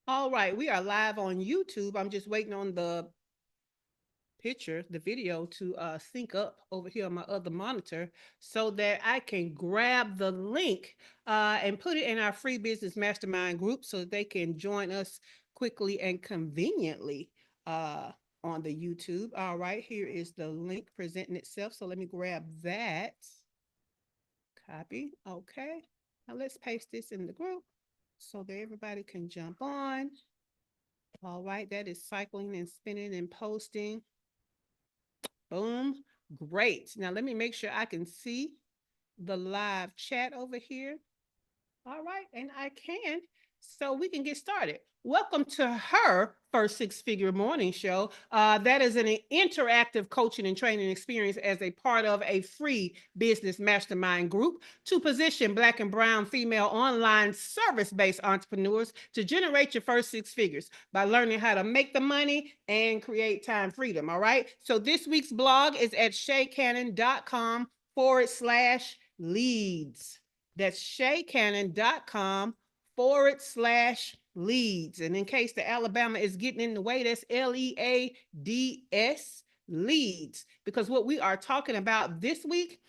All right, we are live on YouTube. I'm just waiting on the picture, the video to sync up over here on my other monitor so that I can grab the link and put it in our free business mastermind group so that they can join us quickly and conveniently uh, on the YouTube. All right, here is the link presenting itself. So let me grab that. Copy. Okay. Now let's paste this in the group so that everybody can jump on. All right, that is cycling and spinning and posting. Boom. Great. Now let me make sure I can see the live chat over here. All right, and I can. So we can get started. Welcome to her first six-figure morning show. That is an interactive coaching and training experience as a part of a free business mastermind group to position Black and Brown female online service-based entrepreneurs to generate your first six figures by learning how to make the money and create time freedom. All right. So this week's blog is at shaycannon.com/leads. That's shaycannon.com/leads. And in case the Alabama is getting in the way, that's LEADS, leads. Because what we are talking about this week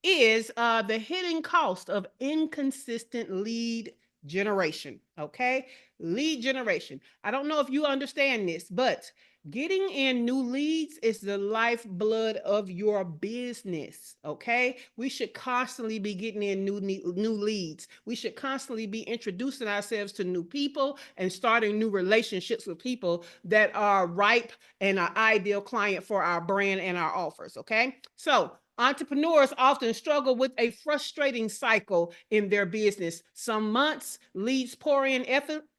is the hidden cost of inconsistent lead generation. Okay. Lead generation. I don't know if you understand this, but getting in new leads is the lifeblood of your business. Okay. We should constantly be getting in new leads. We should constantly be introducing ourselves to new people and starting new relationships with people that are ripe and an ideal client for our brand and our offers. Okay. So entrepreneurs often struggle with a frustrating cycle in their business. Some months leads pour in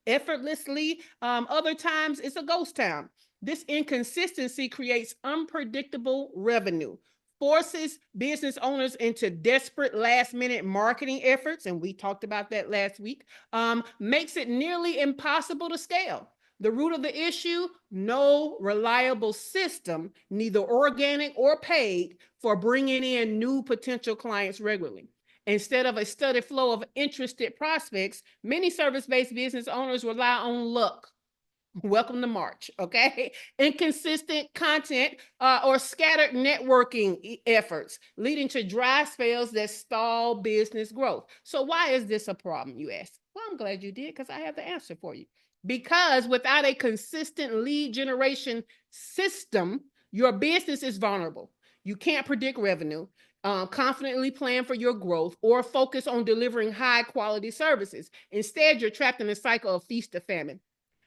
effortlessly. Other times it's a ghost town. This inconsistency creates unpredictable revenue, forces business owners into desperate last minute marketing efforts. And we talked about that last week, makes it nearly impossible to scale. The root of the issue, no reliable system, neither organic or paid, for bringing in new potential clients regularly. Instead of a steady flow of interested prospects, many service-based business owners rely on luck. Welcome to March, okay? Inconsistent content or scattered networking efforts, leading to dry spells that stall business growth. So why is this a problem, you ask? Well, I'm glad you did, because I have the answer for you. Because without a consistent lead generation system, your business is vulnerable. You can't predict revenue, confidently plan for your growth, or focus on delivering high quality services. Instead, you're trapped in a cycle of feast or famine,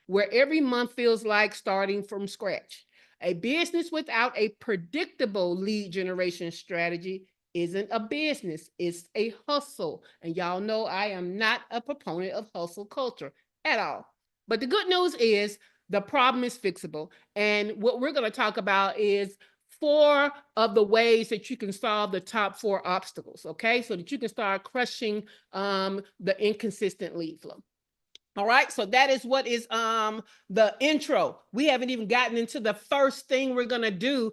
where every month feels like starting from scratch. A business without a predictable lead generation strategy isn't a business, it's a hustle. And y'all know I am not a proponent of hustle culture at all. But the good news is the problem is fixable. And what we're going to talk about is four of the ways that you can solve the top four obstacles, okay? So that you can start crushing the inconsistent lead flow. All right, so that is what is the intro. We haven't even gotten into the first thing we're gonna do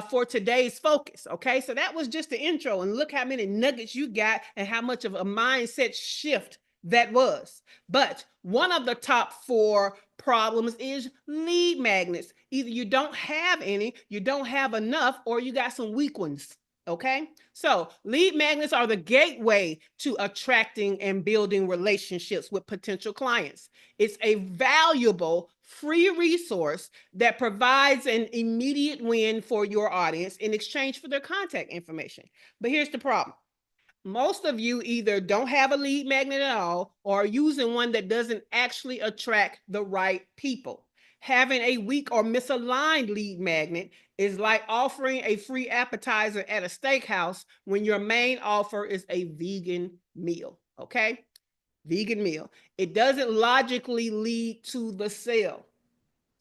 for today's focus. Okay, so that was just the intro, and look how many nuggets you got and how much of a mindset shift that was. But one of the top four problems is lead magnets. Either you don't have any, you don't have enough, or you got some weak ones. Okay, so lead magnets are the gateway to attracting and building relationships with potential clients. It's a valuable free resource that provides an immediate win for your audience in exchange for their contact information. But here's the problem. Most of you either don't have a lead magnet at all or are using one that doesn't actually attract the right people. Having a weak or misaligned lead magnet is like offering a free appetizer at a steakhouse when your main offer is a vegan meal. Okay? Vegan meal. It doesn't logically lead to the sale.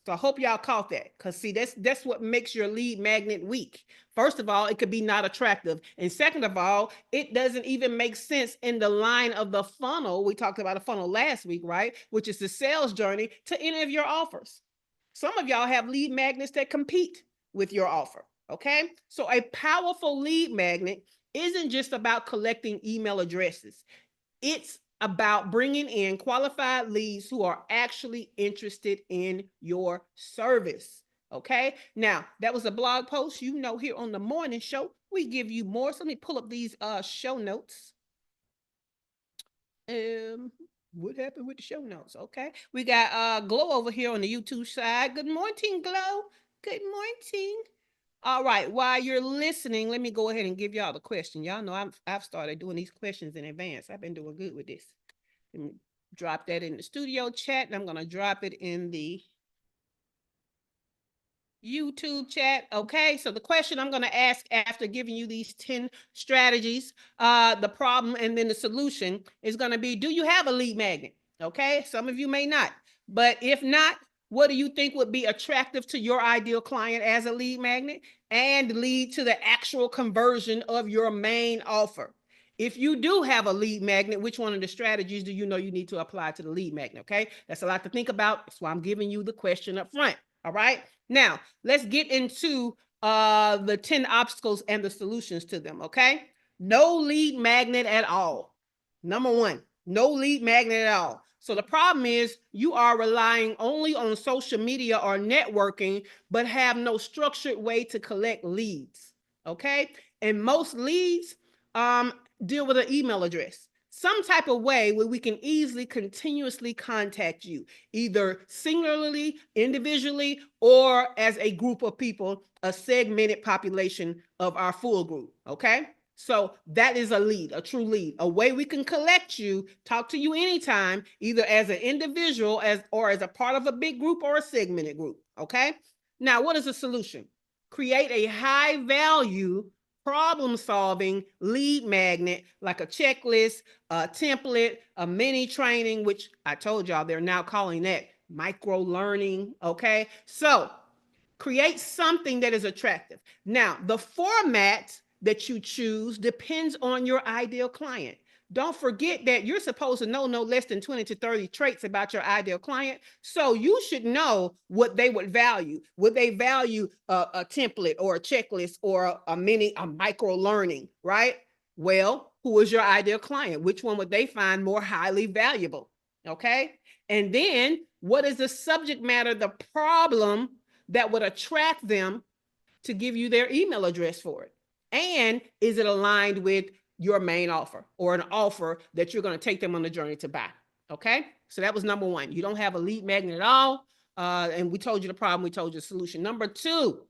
So I hope y'all caught that, because see, that's what makes your lead magnet weak. First of all, it could be not attractive. And second of all, it doesn't even make sense in the line of the funnel. We talked about a funnel last week, right? Which is the sales journey to any of your offers. Some of y'all have lead magnets that compete with your offer. Okay. So a powerful lead magnet isn't just about collecting email addresses. It's about bringing in qualified leads who are actually interested in your service. Okay. Now, that was a blog post. You know, here on the morning show, we give you more. So let me pull up these show notes. What happened with the show notes? Okay. We got Glow over here on the YouTube side. Good morning, Glow. Good morning. All right. While you're listening, let me go ahead and give y'all the question. Y'all know I've started doing these questions in advance. I've been doing good with this. Let me drop that in the studio chat, and I'm going to drop it in the YouTube chat. Okay, so the question I'm going to ask after giving you these 10 strategies, the problem and then the solution is going to be, do you have a lead magnet? Okay, some of you may not, but if not, what do you think would be attractive to your ideal client as a lead magnet and lead to the actual conversion of your main offer? If you do have a lead magnet, which one of the strategies do you know you need to apply to the lead magnet? Okay, that's a lot to think about. That's why I'm giving you the question up front. All right. Now, let's get into the 10 obstacles and the solutions to them, okay? No lead magnet at all. Number one, no lead magnet at all. So the problem is you are relying only on social media or networking, but have no structured way to collect leads, okay? And most leads deal with an email address. Some type of way where we can easily continuously contact you, either singularly, individually, or as a group of people, a segmented population of our full group, okay? So that is a lead, a true lead, a way we can collect you, talk to you anytime, either as an individual or as a part of a big group or a segmented group, okay? Now, what is the solution? Create a high value problem-solving lead magnet, like a checklist, a template, a mini training, which I told y'all they're now calling that micro learning. Okay, so create something that is attractive. Now, the format that you choose depends on your ideal client. Don't forget that you're supposed to know no less than 20 to 30 traits about your ideal client. So you should know what they would value. Would they value a template or a checklist or a micro learning, right? Well, who is your ideal client? Which one would they find more highly valuable? Okay. And then what is the subject matter, the problem that would attract them to give you their email address for it? And is it aligned with your main offer or an offer that you're going to take them on the journey to buy? Okay. So that was number one. You don't have a lead magnet at all. And we told you the problem. We told you the solution. Number two,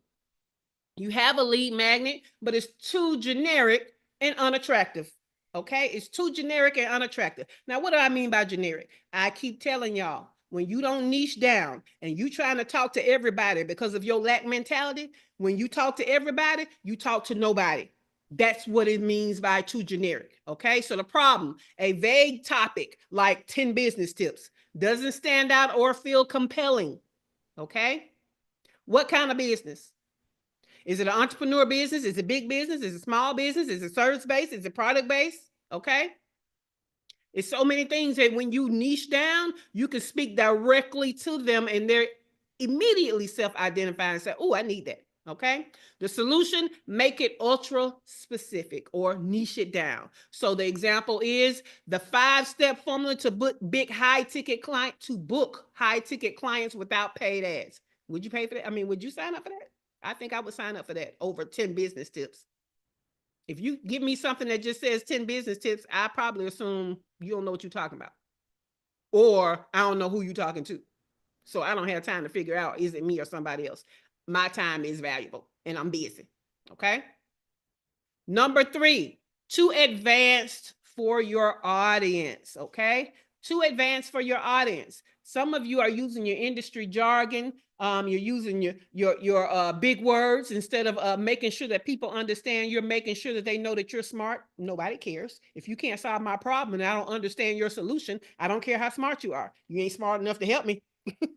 you have a lead magnet, but it's too generic and unattractive. Okay. It's too generic and unattractive. Now, what do I mean by generic? I keep telling y'all, when you don't niche down and you trying to talk to everybody because of your lack mentality, when you talk to everybody, you talk to nobody. That's what it means by too generic. Okay. So the problem, a vague topic like 10 business tips doesn't stand out or feel compelling. Okay. What kind of business? Is it an entrepreneur business? Is it big business? Is it small business? Is it service based? Is it product based? Okay. It's so many things that when you niche down, you can speak directly to them and they're immediately self-identifying and say, oh, I need that. Okay. The solution, make it ultra specific or niche it down. So the example is the 5-step formula to book high ticket clients without paid ads. Would you pay for that? I mean, would you sign up for that? I think I would sign up for that over 10 business tips. If you give me something that just says 10 business tips, I probably assume you don't know what you're talking about. Or I don't know who you're talking to. So I don't have time to figure out, is it me or somebody else? My time is valuable and I'm busy. Okay. Number 3, too advanced for your audience. Okay. Too advanced for your audience. Some of you are using your industry jargon. You're using your big words instead of making sure that people understand. You're making sure that they know that you're smart. Nobody cares. If you can't solve my problem and I don't understand your solution, I don't care how smart you are. You ain't smart enough to help me.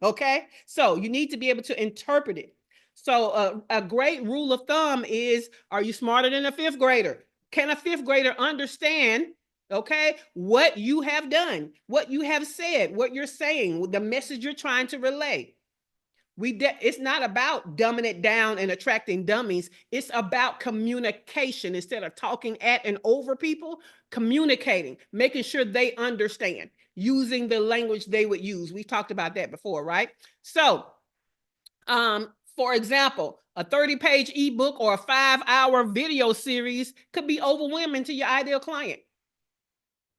Okay. So you need to be able to interpret it. So a great rule of thumb is, are you smarter than a 5th grader? Can a 5th grader understand, okay, what you have done, what you have said, what you're saying, the message you're trying to relay? It's not about dumbing it down and attracting dummies. It's about communication. Instead of talking at and over people, communicating, making sure they understand, using the language they would use. We talked about that before, right? So, for example, a 30-page ebook or a 5-hour video series could be overwhelming to your ideal client.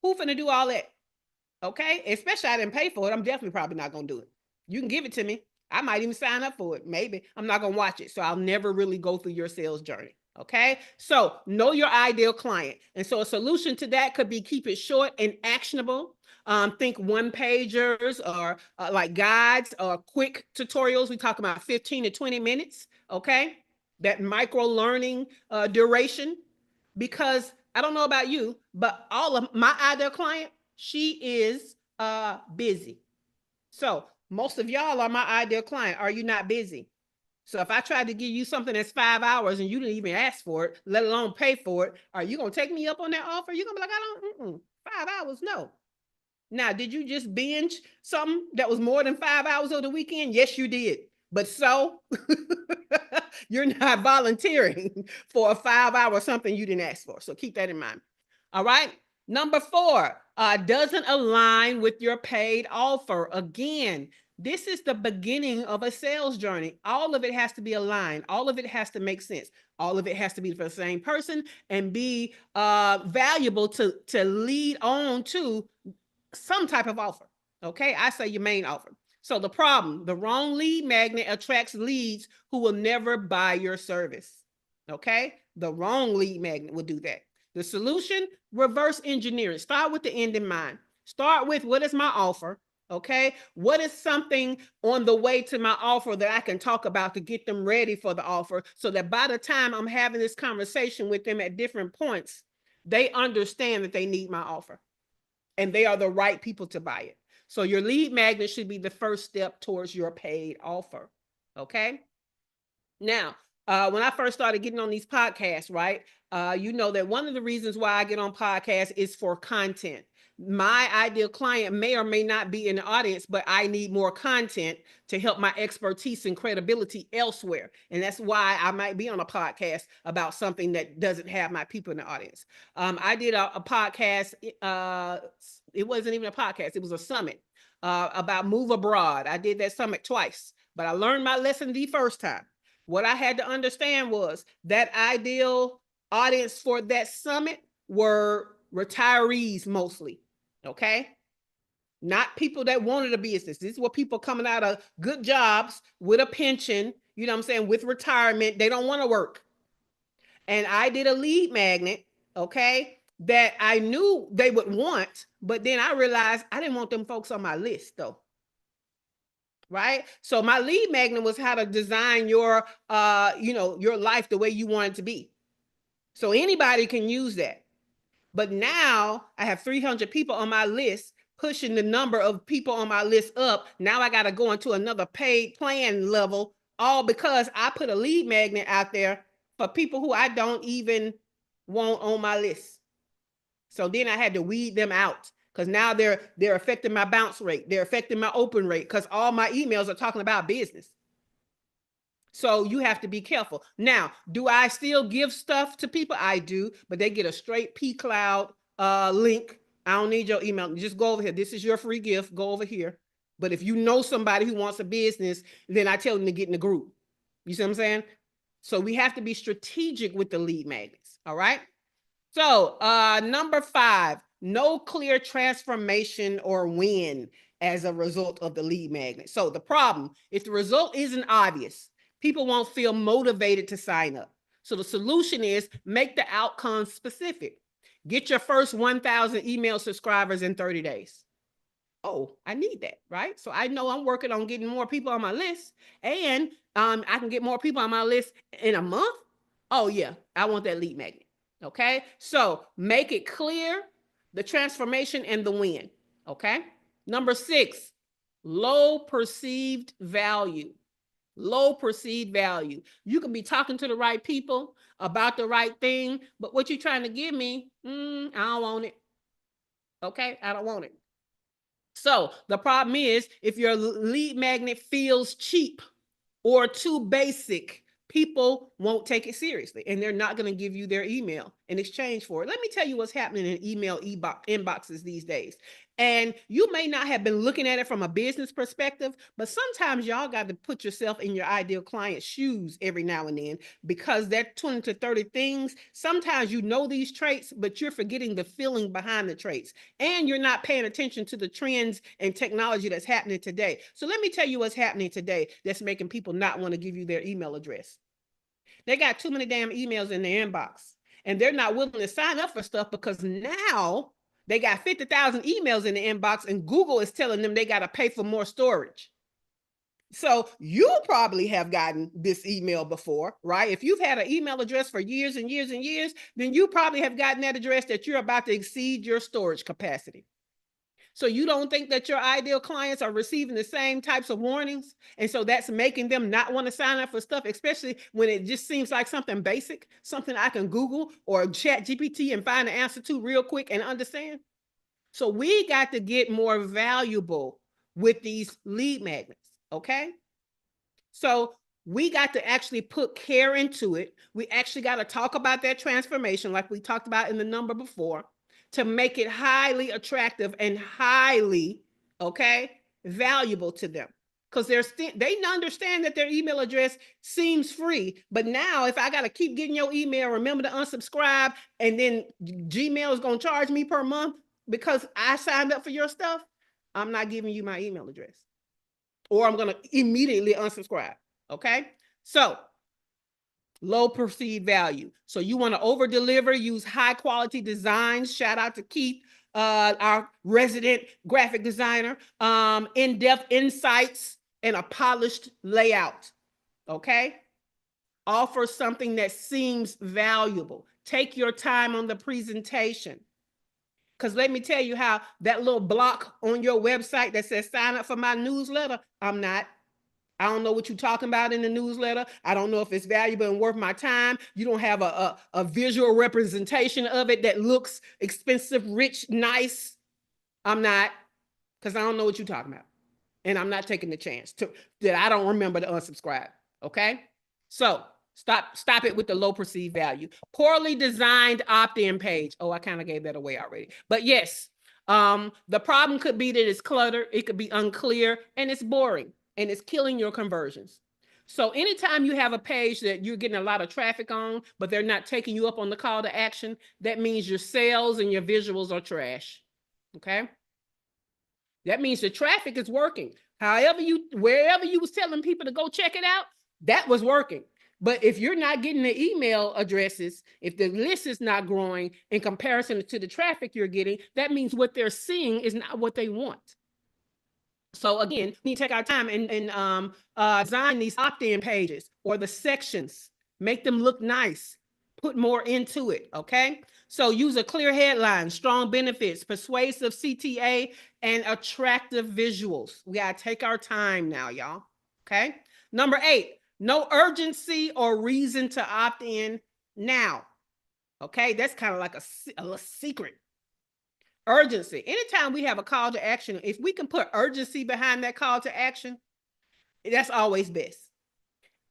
Who finna do all that? Okay, especially I didn't pay for it. I'm definitely probably not gonna do it. You can give it to me. I might even sign up for it. Maybe I'm not gonna watch it. So I'll never really go through your sales journey. Okay, so know your ideal client. And so a solution to that could be keep it short and actionable. Think one pagers or like guides or quick tutorials. We talk about 15 to 20 minutes. Okay, that micro learning duration, because I don't know about you, but all of my ideal client, she is busy. So most of y'all are my ideal client. Are you not busy? So if I tried to give you something that's 5 hours and you didn't even ask for it, let alone pay for it, are you gonna take me up on that offer? You're gonna be like, I don't, 5 hours, no. Now, did you just binge something that was more than 5 hours of the weekend? Yes, you did. But so you're not volunteering for a 5-hour something you didn't ask for. So keep that in mind. All right. Number 4, doesn't align with your paid offer. Again, this is the beginning of a sales journey. All of it has to be aligned. All of it has to make sense. All of it has to be for the same person and be valuable to lead on to some type of offer. Okay, I say your main offer. So the problem, the wrong lead magnet attracts leads who will never buy your service. Okay, the wrong lead magnet will do that. The solution, reverse engineering. Start with the end in mind. Start with, what is my offer? Okay, what is something on the way to my offer that I can talk about to get them ready for the offer, so that by the time I'm having this conversation with them at different points, they understand that they need my offer and they are the right people to buy it. So your lead magnet should be the first step towards your paid offer. Okay. Now, when I first started getting on these podcasts, right, you know that one of the reasons why I get on podcasts is for content. My ideal client may or may not be in the audience, but I need more content to help my expertise and credibility elsewhere. And that's why I might be on a podcast about something that doesn't have my people in the audience. I did a podcast. It wasn't even a podcast. It was a summit about move abroad. I did that summit twice, but I learned my lesson the first time. What I had to understand was that ideal audience for that summit were retirees mostly. Okay. Not people that wanted a business. This is what people coming out of good jobs with a pension, you know what I'm saying, with retirement. They don't want to work. And I did a lead magnet, okay, that I knew they would want, but then I realized I didn't want them folks on my list though. Right? So my lead magnet was how to design your your life the way you want it to be. So anybody can use that. But now I have 300 people on my list, pushing the number of people on my list up. Now I got to go into another paid plan level, all because I put a lead magnet out there for people who I don't even want on my list. So then I had to weed them out, because now they're affecting my bounce rate. They're affecting my open rate, because all my emails are talking about business. So you have to be careful. Now, do I still give stuff to people? I do, but they get a straight pCloud link. I don't need your email. Just go over here. This is your free gift. Go over here. But if you know somebody who wants a business, then I tell them to get in the group. You see what I'm saying? So we have to be strategic with the lead magnets. All right. So number 5, no clear transformation or win as a result of the lead magnet. So the problem, if the result isn't obvious, people won't feel motivated to sign up. So the solution is make the outcome specific. Get your first 1,000 email subscribers in 30 days. Oh, I need that, right? So I know I'm working on getting more people on my list, and I can get more people on my list in a month. Oh yeah, I want that lead magnet. Okay, so make it clear, the transformation and the win. Okay. Number 6, low perceived value. Low perceived value. You can be talking to the right people about the right thing, but what you're trying to give me, I don't want it. Okay, I don't want it. So the problem is, if your lead magnet feels cheap or too basic, people won't take it seriously and they're not going to give you their email in exchange for it. Let me tell you what's happening in email inboxes these days. And you may not have been looking at it from a business perspective, but sometimes y'all got to put yourself in your ideal client's shoes every now and then, because that 20 to 30 things, sometimes you know these traits, but you're forgetting the feeling behind the traits. And you're not paying attention to the trends and technology that's happening today. So let me tell you what's happening today that's making people not want to give you their email address. They got too many damn emails in their inbox, and they're not willing to sign up for stuff because now they got 50,000 emails in the inbox and Google is telling them they got to pay for more storage. So you probably have gotten this email before, right? If you've had an email address for years and years and years, then you probably have gotten that address that you're about to exceed your storage capacity. So you don't think that your ideal clients are receiving the same types of warnings? And so that's making them not want to sign up for stuff, especially when it just seems like something basic, something I can Google or chat GPT and find the answer to real quick and understand. So we got to get more valuable with these lead magnets, okay? So we got to actually put care into it. We actually got to talk about that transformation like we talked about in the number before, to make it highly attractive and highly, okay, valuable to them. Because they understand that their email address seems free, but now if I got to keep getting your email, remember to unsubscribe, and then Gmail is going to charge me per month because I signed up for your stuff, I'm not giving you my email address, or I'm going to immediately unsubscribe, okay? So low perceived value. So you want to over deliver, use high quality designs. Shout out to Keith, our resident graphic designer. In-depth insights and a polished layout. Okay. Offer something that seems valuable. Take your time on the presentation. Because let me tell you how that little block on your website that says sign up for my newsletter, I don't know what you're talking about in the newsletter. I don't know if it's valuable and worth my time. You don't have a visual representation of it that looks expensive, rich, nice. I'm not, because I don't know what you're talking about. And I'm not taking the chance that I don't remember to unsubscribe. Okay? So stop it with the low perceived value. Poorly designed opt-in page. Oh, I kind of gave that away already. But yes, the problem could be that it's cluttered. It could be unclear and it's boring. And it's killing your conversions. So anytime you have a page that you're getting a lot of traffic on, but they're not taking you up on the call to action, that means your sales and your visuals are trash. Okay? That means the traffic is working. Wherever you was telling people to go check it out, that was working. But if you're not getting the email addresses, if the list is not growing in comparison to the traffic you're getting, that means what they're seeing is not what they want. So again, we need to take our time and design these opt-in pages or the sections, make them look nice, put more into it, okay? So use a clear headline, strong benefits, persuasive CTA, and attractive visuals. We gotta take our time now, y'all, okay? Number 8, no urgency or reason to opt in now, okay? That's kind of like a little secret. Urgency. Anytime we have a call to action, if we can put urgency behind that call to action, that's always best.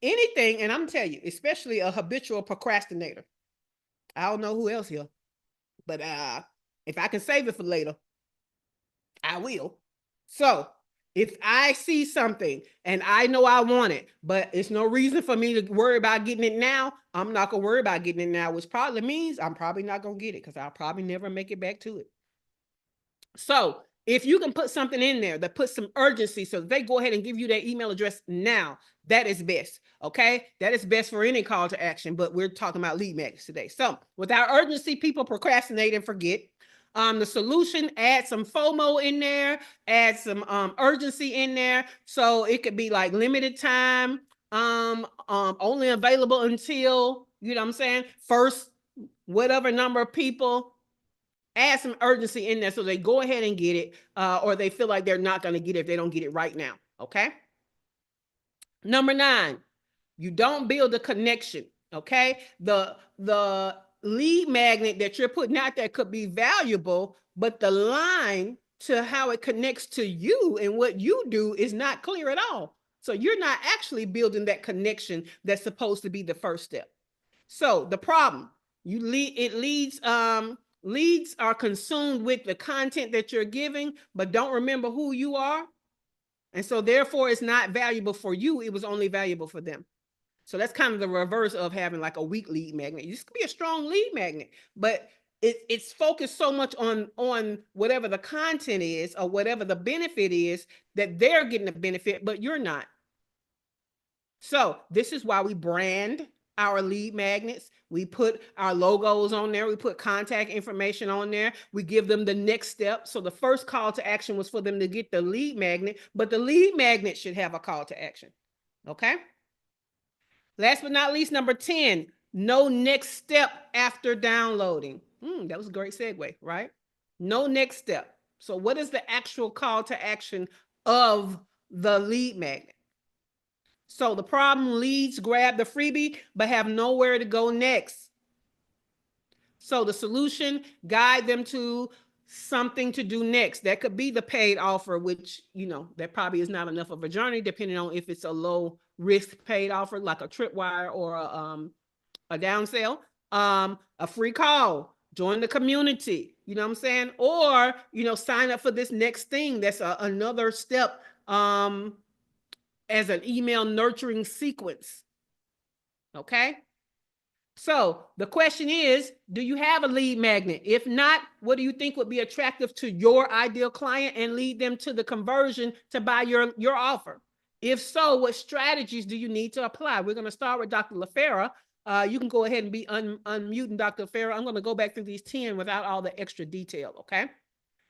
Anything, and I'm telling you, especially a habitual procrastinator. I don't know who else here, but if I can save it for later, I will. So if I see something and I know I want it, but it's no reason for me to worry about getting it now, I'm not going to worry about getting it now, which probably means I'm probably not going to get it because I'll probably never make it back to it. So if you can put something in there that puts some urgency so they go ahead and give you their email address now, that is best. Okay. That is best for any call to action, but we're talking about lead magnets today. So without urgency, people procrastinate and forget. The solution, add some FOMO in there, add some urgency in there. So it could be like limited time, only available until, you know what I'm saying, first, whatever number of people. Add some urgency in there so they go ahead and get it, or they feel like they're not going to get it if they don't get it right now. Okay. Number 9, you don't build a connection. Okay. The lead magnet that you're putting out there could be valuable, but the line to how it connects to you and what you do is not clear at all. So you're not actually building that connection that's supposed to be the first step. So the problem, leads are consumed with the content that you're giving, but don't remember who you are. And so therefore it's not valuable for you. It was only valuable for them. So that's kind of the reverse of having like a weak lead magnet. This could be a strong lead magnet, but it's focused so much on whatever the content is or whatever the benefit is that they're getting the benefit, but you're not. So this is why we brand our lead magnets. We put our logos on there. We put contact information on there. We give them the next step. So the first call to action was for them to get the lead magnet, but the lead magnet should have a call to action. Okay. Last but not least, number 10, no next step after downloading. That was a great segue, right? No next step. So what is the actual call to action of the lead magnet? So the problem, leads grab the freebie, but have nowhere to go next. So the solution, guide them to something to do next. That could be the paid offer, which, that probably is not enough of a journey, depending on if it's a low risk paid offer, like a tripwire or a down sale, a free call, join the community, you know what I'm saying? Or, sign up for this next thing. That's another step as an email nurturing sequence. Okay. So the question is, do you have a lead magnet? If not, what do you think would be attractive to your ideal client and lead them to the conversion to buy your offer? If so, what strategies do you need to apply? We're going to start with Dr. LaFera. You can go ahead and be unmuting Dr. LaFera. I'm going to go back through these 10 without all the extra detail, okay?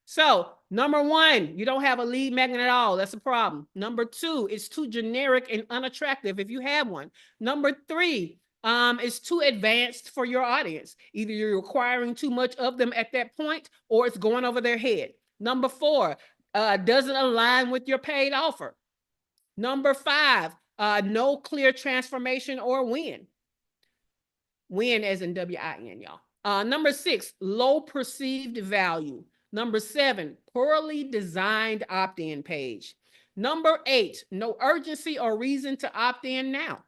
So, number 1, you don't have a lead magnet at all. That's a problem. Number 2, it's too generic and unattractive if you have one. Number 3, it's too advanced for your audience. Either you're requiring too much of them at that point, or it's going over their head. Number 4, doesn't align with your paid offer. Number 5, no clear transformation or win. Win as in W-I-N, y'all. Number 6, low perceived value. Number 7, poorly designed opt-in page. Number 8, no urgency or reason to opt in now.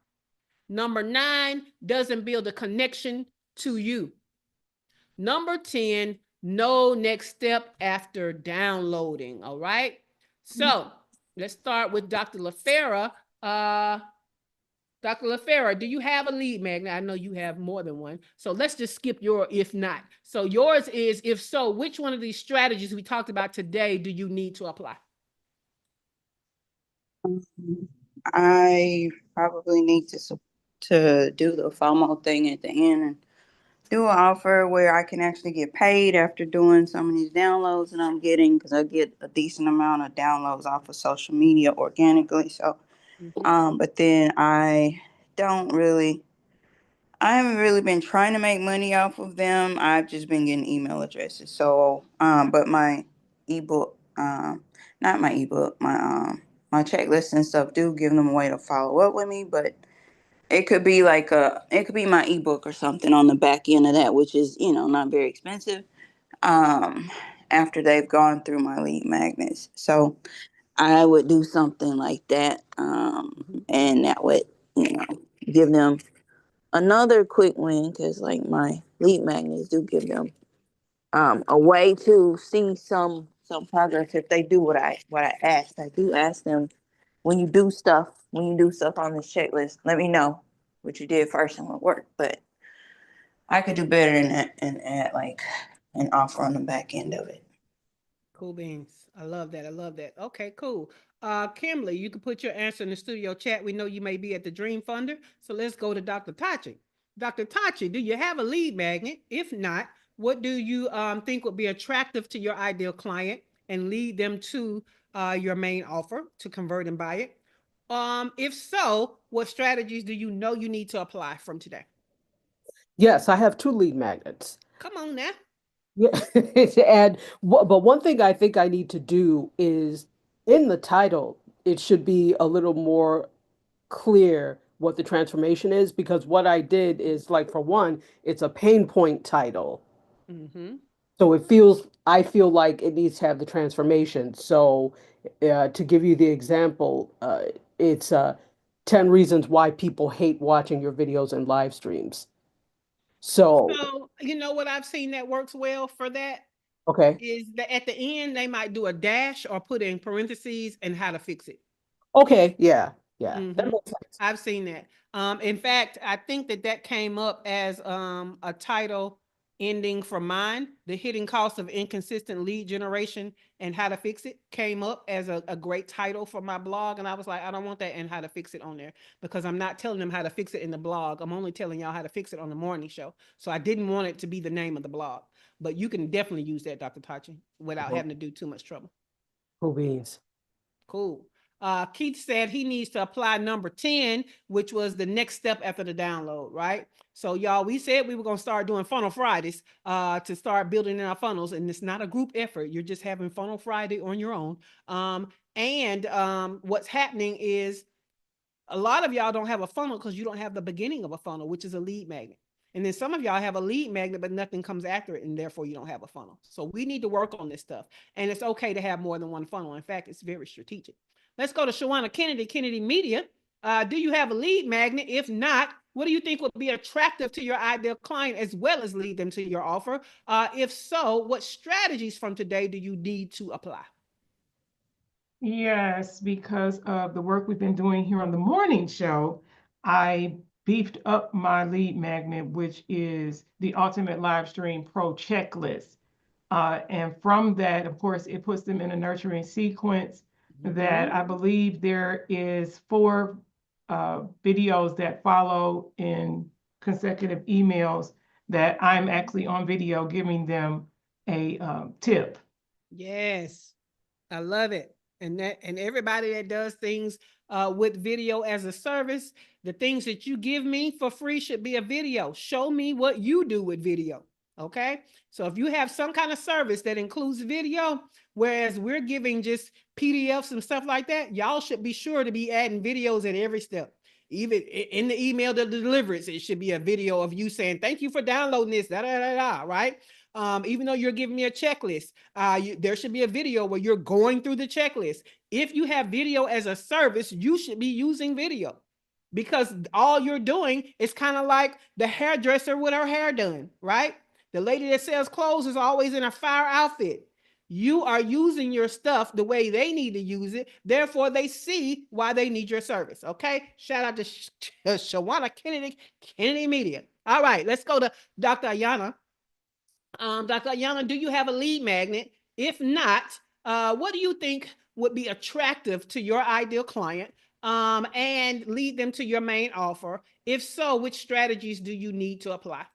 Number 9, doesn't build a connection to you. Number 10, no next step after downloading. All right. So let's start with Dr. LaFera. Dr. LaFera, do you have a lead magnet? I know you have more than one. So let's just skip your if not. So yours is if so, which one of these strategies we talked about today do you need to apply? I probably need to do the FOMO thing at the end and do an offer where I can actually get paid after doing some of these downloads that I'm getting, because I get a decent amount of downloads off of social media organically. So, but then I haven't really been trying to make money off of them. I've just been getting email addresses. So, but my ebook, not my ebook, my checklist and stuff do give them a way to follow up with me. But it could be it could be my ebook or something on the back end of that, which is, not very expensive. After they've gone through my lead magnets. So I would do something like that. And that would, give them another quick win, because like my lead magnets do give them a way to see some progress if they do what I asked. I do ask them, when you do stuff on this checklist, let me know what you did first and what worked. But I could do better than that and add like an offer on the back end of it. Cool beans. I love that. I love that. Okay, cool. Kimberly, you can put your answer in the studio chat. We know you may be at the Dream Funder. So let's go to Dr. Tachi. Dr. Tachi, do you have a lead magnet? If not, what do you think would be attractive to your ideal client and lead them to your main offer to convert and buy it? If so, what strategies do you know you need to apply from today? Yes, I have two lead magnets. Come on now. Yeah, and but one thing I think I need to do is in the title, it should be a little more clear what the transformation is, because what I did is, like, for one, it's a pain point title. Mm-hmm. So I feel like it needs to have the transformation. So to give you the example, it's 10 reasons why people hate watching your videos and live streams. So, So, you know what I've seen that works well for that okay. is that at the end they might do a dash or put in parentheses and how to fix it. Okay, yeah, yeah. That Mm-hmm. makes sense. I've seen that. In fact, I think that came up as a title ending for mine. The hidden cost of inconsistent lead generation and how to fix it came up as a great title for my blog. And I was like, I don't want that and how to fix it on there because I'm not telling them how to fix it in the blog. I'm only telling y'all how to fix it on the morning show. So I didn't want it to be the name of the blog. But you can definitely use that, Dr. Tachi, without having to do too much trouble. Cool beans. Cool. Keith said he needs to apply number 10, which was the next step after the download, right? So y'all, we said we were going to start doing Funnel Fridays to start building in our funnels. And it's not a group effort. You're just having Funnel Friday on your own. What's happening is a lot of y'all don't have a funnel because you don't have the beginning of a funnel, which is a lead magnet. And then some of y'all have a lead magnet, but nothing comes after it, and therefore you don't have a funnel. So we need to work on this stuff. And it's okay to have more than one funnel. In fact, it's very strategic. Let's go to Shawana Kennedy, Kennedy Media. Do you have a lead magnet? If not, what do you think would be attractive to your ideal client as well as lead them to your offer? If so, what strategies from today do you need to apply? Yes, because of the work we've been doing here on the morning show, I beefed up my lead magnet, which is the Ultimate Live Stream Pro Checklist. And from that, of course, it puts them in a nurturing sequence that I believe there is 4 videos that follow in consecutive emails that I'm actually on video giving them a tip. Yes, I love it. And everybody that does things with video as a service, the things that you give me for free should be a video. Show me what you do with video. Okay. So if you have some kind of service that includes video, whereas we're giving just PDFs and stuff like that, y'all should be sure to be adding videos at every step. Even in the email to the deliverance, it should be a video of you saying, thank you for downloading this, right? Even though you're giving me a checklist, there should be a video where you're going through the checklist. If you have video as a service, you should be using video because all you're doing is kind of like the hairdresser with her hair done, right? The lady that sells clothes is always in a fire outfit. You are using your stuff the way they need to use it. Therefore, they see why they need your service. Okay. Shout out to Shawana Kennedy, Kennedy Media. All right. Let's go to Dr. Ayana. Dr. Ayana, do you have a lead magnet? If not, what do you think would be attractive to your ideal client and lead them to your main offer? If so, which strategies do you need to apply?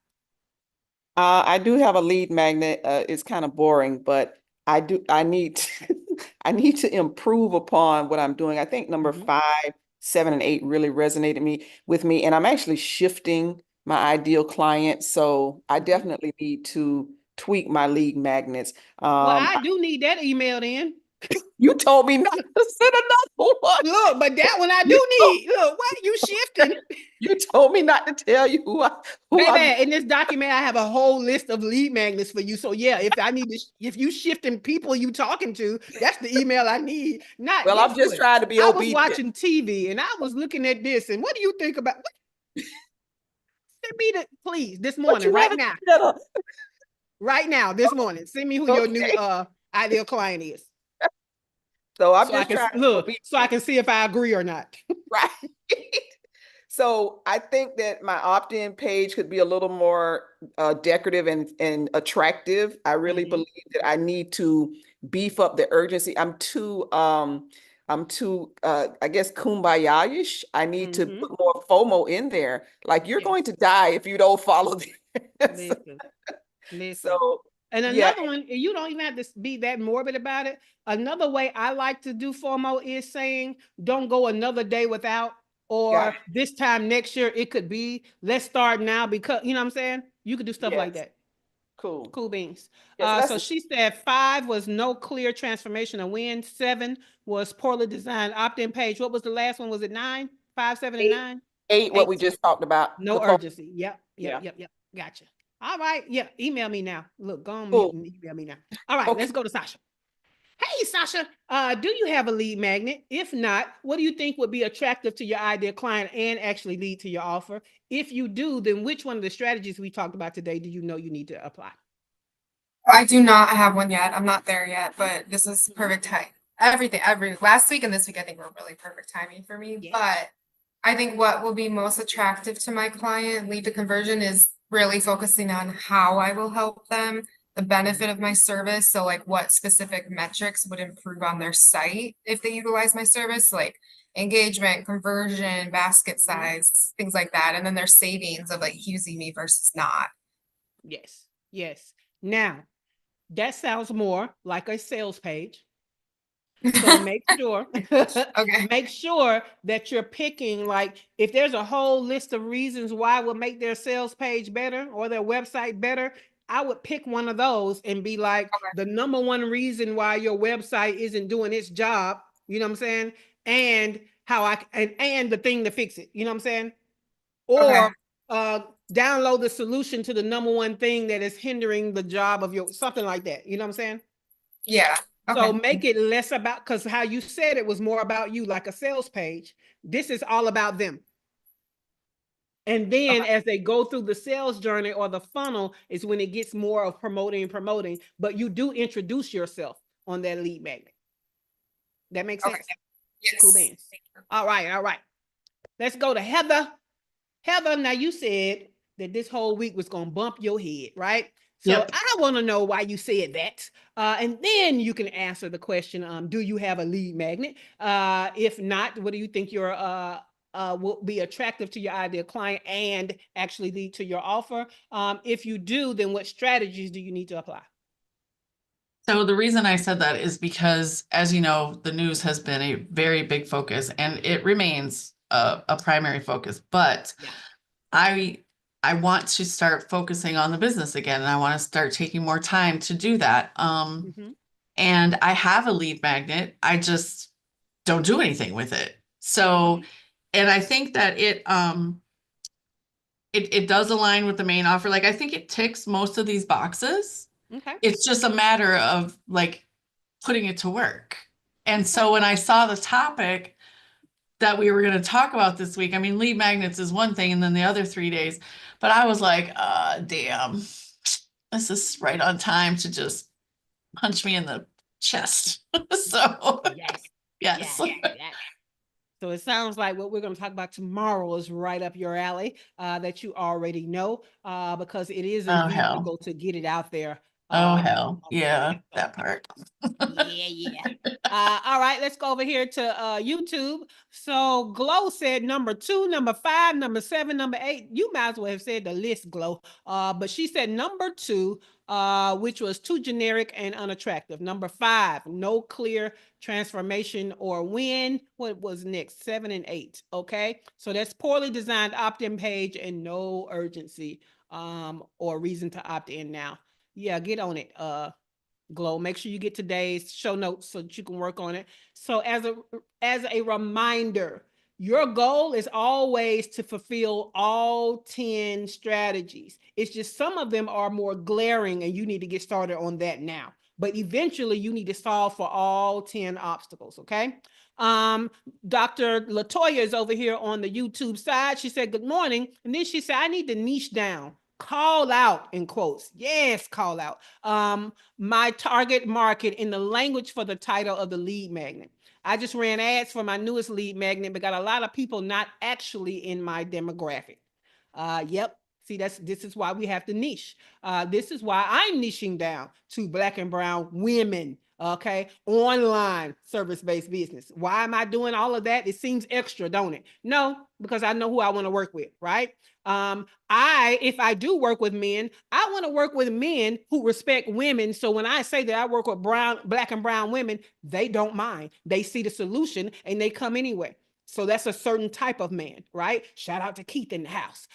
I do have a lead magnet. It's kind of boring, but I need to, I need to improve upon what I'm doing. I think number 5, 7, and 8 really resonated with me, and I'm actually shifting my ideal client. So I definitely need to tweak my lead magnets. Well, I do need that email then. You told me not to send another one. Look, but that one I do need. Look, why are you shifting? You told me not to tell you who Baby, in this document, I have a whole list of lead magnets for you. So yeah, if you shifting people you talking to, that's the email I need. Not well, I'm just trying to be obedient. I was watching TV and I was looking at this, and what do you think about? Send me please this morning, right now. Right now, this morning. Send me who your new ideal client is. So I'm just trying to look so I can see if I agree or not. Right. So I think that my opt-in page could be a little more decorative and attractive. I really believe that I need to beef up the urgency. I'm too I guess kumbaya-ish. I need to put more FOMO in there. Like you're going to die if you don't follow this. Listen. So and another one, you don't even have to be that morbid about it. Another way I like to do FOMO is saying, don't go another day without, or this time next year, it could be, let's start now because, you know what I'm saying? You could do stuff like that. Cool. Cool beans. Yes, so she said 5 was no clear transformation of win. 7 was poorly designed opt-in page. What was the last one? Was it 9? 5, 7, and 9? 8, what we just talked about. No urgency. Yep. Gotcha. All right. Yeah. Email me now. Look, go on mute and email me now. All right. Let's go to Sasha. Hey, Sasha, do you have a lead magnet? If not, what do you think would be attractive to your ideal client and actually lead to your offer? If you do, then which one of the strategies we talked about today do you know you need to apply? I do not have one yet. I'm not there yet, but this is perfect time. Every last week and this week, I think were really perfect timing for me. Yeah. But I think what will be most attractive to my client, lead to conversion, is really focusing on how I will help them, the benefit of my service. So, like, what specific metrics would improve on their site if they utilize my service, like engagement, conversion, basket size, things like that. And then their savings of like using me versus not. Yes. Yes. Now, that sounds more like a sales page. So make sure, Okay. make sure that you're picking, like, if there's a whole list of reasons why would make their sales page better or their website better, I would pick one of those and be like, Okay. the number one reason why your website isn't doing its job, you know what I'm saying? And how and the thing to fix it, you know what I'm saying? Okay. Or download the solution to the number one thing that is hindering the job of your, something like that, you know what I'm saying? Yeah. So Okay. make it less about, because how you said it was more about you, like a sales page. This is all about them. And then Okay. as they go through the sales journey or the funnel is when it gets more of promoting and promoting, but you do introduce yourself on that lead magnet. That makes Okay. sense? Yes. Cool beans. All right, all right. Let's go to Heather. Heather, now you said that this whole week was going to bump your head, right? So Yep. I want to know why you said that. And then you can answer the question, do you have a lead magnet? If not, what do you think your will be attractive to your ideal client and actually lead to your offer? If you do, then what strategies do you need to apply? So the reason I said that is because, as you know, the news has been a very big focus and it remains a primary focus. But Yeah. I want to start focusing on the business again, and I want to start taking more time to do that. Mm-hmm. And I have a lead magnet. I just don't do anything with it. So, and I think that it does align with the main offer. Like, I think it ticks most of these boxes. Okay. It's just a matter of like putting it to work. And Okay. so when I saw the topic that we were going to talk about this week, I mean, lead magnets is one thing, and then the other 3 days, but I was like, damn, this is right on time to just punch me in the chest. So, Yes. yes. Yes. So it sounds like what we're going to talk about tomorrow is right up your alley, that you already know, because it is a Oh, hell. vehicle to get it out there. Oh, hell. Yeah, that part. Yeah. All right, let's go over here to YouTube. So Glow said number 2, number 5, number 7, number 8. You might as well have said the list, Glow. But she said number 2, which was too generic and unattractive. Number 5, no clear transformation or win. What was next? 7 and 8. Okay, so that's poorly designed opt-in page and no urgency or reason to opt in now. Yeah, get on it. Glow. Make sure you get today's show notes so that you can work on it. So as a reminder, your goal is always to fulfill all 10 strategies. It's just some of them are more glaring and you need to get started on that now. But eventually you need to solve for all 10 obstacles, okay? Dr. Latoya is over here on the YouTube side. She said, good morning. And then she said, I need to niche down. Call out in quotes. Yes, call out. My target market in the language for the title of the lead magnet. I just ran ads for my newest lead magnet, but got a lot of people not actually in my demographic. Yep. See, this is why we have to niche. This is why I'm niching down to Black and brown women. Okay, online service-based business. Why am I doing all of that? It seems extra, don't it? No, because I know who I want to work with, right? If I do work with men, I want to work with men who respect women. So when I say that I work with Black and brown women, they don't mind. They see the solution and they come anyway. So that's a certain type of man, right? Shout out to Keith in the house.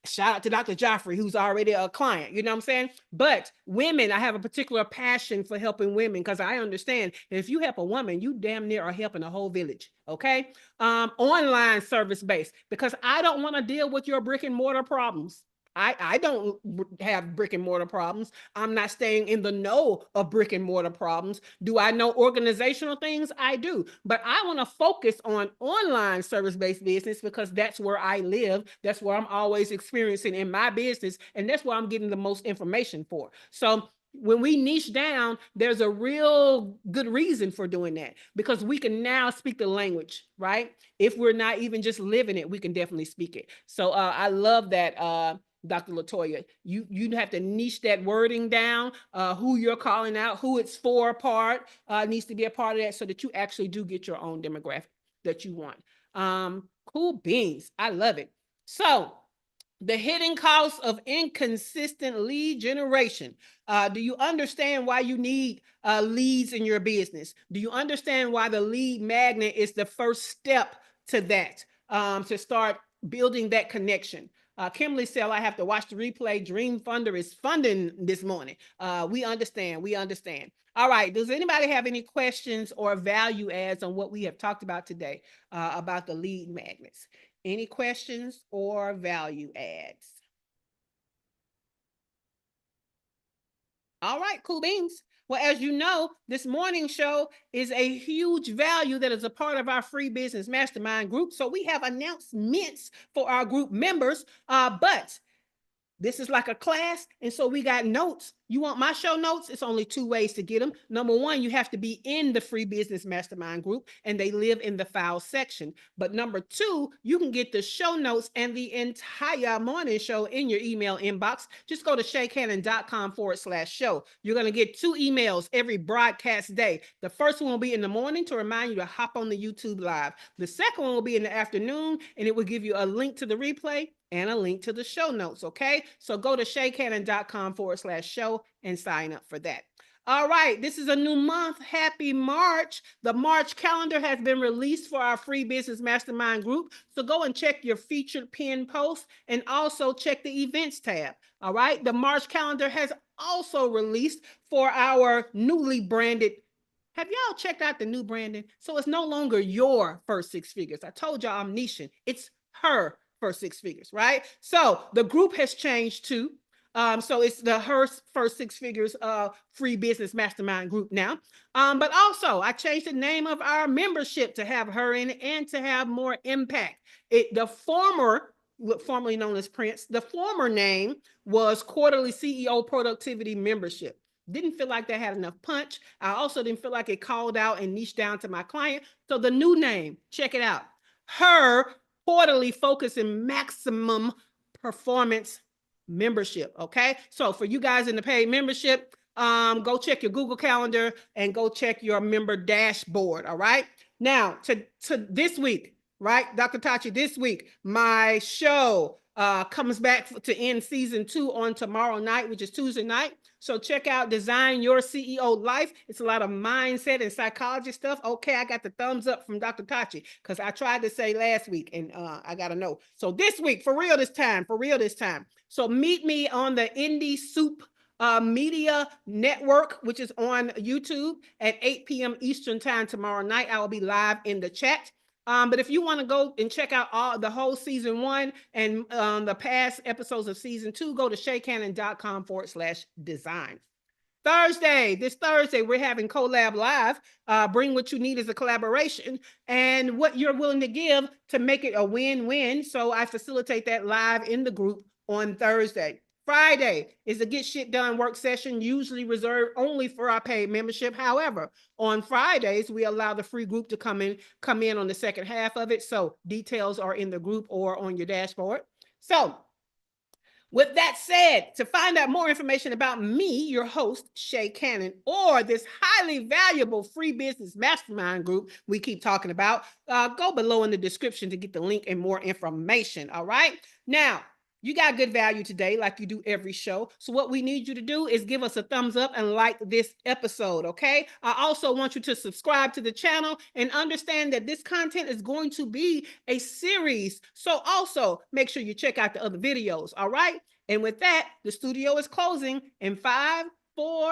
Shout out to Dr. Joffrey, who's already a client, you know what I'm saying? But women, I have a particular passion for helping women because I understand if you help a woman, you damn near are helping a whole village, okay? Online service based, because I don't want to deal with your brick and mortar problems. I don't have brick and mortar problems. I'm not staying in the know of brick and mortar problems. Do I know organizational things? I do. But I want to focus on online service-based business because that's where I live. That's where I'm always experiencing in my business. And that's where I'm getting the most information for. So when we niche down, there's a real good reason for doing that because we can now speak the language, right? If we're not even just living it, we can definitely speak it. So I love that, Dr. Latoya. You have to niche that wording down, who you're calling out, who it's for part, needs to be a part of that so that you actually do get your own demographic that you want. Cool beans. I love it. So the hidden cost of inconsistent lead generation. Do you understand why you need leads in your business? Do you understand why the lead magnet is the first step to that, to start building that connection? Kimberly said, I have to watch the replay. Dream Funder is funding this morning. We understand. We understand. All right. Does anybody have any questions or value adds on what we have talked about today about the lead magnets? Any questions or value adds? All right, cool beans. Well, as you know, this morning show is a huge value that is a part of our free business mastermind group. So we have announcements for our group members, but this is like a class, and so we got notes. You want my show notes? It's only 2 ways to get them. Number one, you have to be in the free business mastermind group, and they live in the file section. But number two, you can get the show notes and the entire morning show in your email inbox. Just go to shaycannon.com/show. You're going to get 2 emails every broadcast day. The first one will be in the morning to remind you to hop on the YouTube live. The second one will be in the afternoon, and it will give you a link to the replay and a link to the show notes, okay? So go to shaycannon.com/show and sign up for that. All right, this is a new month. Happy March. The March calendar has been released for our free business mastermind group. So go and check your featured pinned post and also check the events tab. All right, the March calendar has also released for our newly branded. Have y'all checked out the new branding? So it's no longer your first 6 figures. I told y'all I'm niching. It's her first 6 figures, right? So the group has changed too. So it's the her first 6 figures free business mastermind group now. But also I changed the name of our membership to have her in it and to have more impact. The formerly known as Prince, the former name was Quarterly CEO Productivity Membership. Didn't feel like that had enough punch. I also didn't feel like it called out and niched down to my client. So the new name, check it out. Her Quarterly Focus and Maximum Performance Membership. Okay. So for you guys in the paid membership, go check your Google Calendar and go check your member dashboard. All right. Now to this week, right, Dr. Tachi, this week, my show comes back to end season 2 on tomorrow night, which is Tuesday night. So check out Design Your CEO Life. It's a lot of mindset and psychology stuff. Okay, I got the thumbs up from Dr. Tachi because I tried to say last week and I got to know. So this week, for real this time. So meet me on the Indie Soup Media Network, which is on YouTube at 8 p.m. Eastern time tomorrow night. I will be live in the chat. But if you want to go and check out the whole season 1 and the past episodes of season 2, go to shaycannon.com/design. This Thursday, we're having Collab Live. Bring what you need as a collaboration and what you're willing to give to make it a win-win. So I facilitate that live in the group on Thursday. Friday is a Get Shit Done work session, usually reserved only for our paid membership. However, on Fridays, we allow the free group to come in on the second half of it. So details are in the group or on your dashboard. So with that said, to find out more information about me, your host, Shay Cannon, or this highly valuable free business mastermind group we keep talking about, go below in the description to get the link and more information. All right. Now, you got good value today, like you do every show. So what we need you to do is give us a thumbs up and like this episode, okay? I also want you to subscribe to the channel and understand that this content is going to be a series. So also make sure you check out the other videos, all right? And with that, the studio is closing in 5, 4,